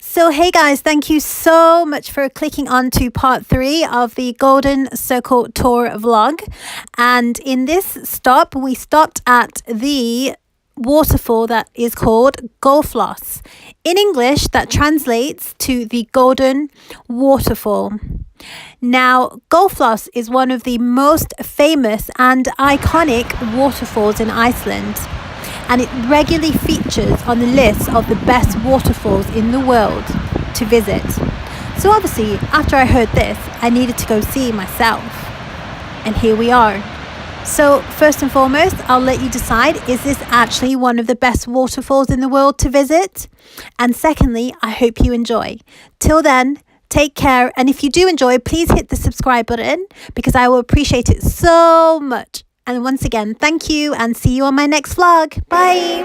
So, hey guys, thank you so much for clicking on to part 3 of the Golden Circle Tour vlog. And in this stop, we stopped at the waterfall that is called Gulfoss. In English, that translates to the Golden Waterfall. Now, Gulfoss is one of the most famous and iconic waterfalls in Iceland, and it regularly features on the list of the best waterfalls in the world to visit. So obviously, after I heard this, I needed to go see myself. And here we are. So first and foremost, I'll let you decide, is this actually one of the best waterfalls in the world to visit? And secondly, I hope you enjoy. Till then, take care. And if you do enjoy, please hit the subscribe button because I will appreciate it so much. And once again, thank you and see you on my next vlog. Bye.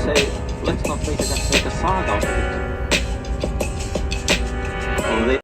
safe.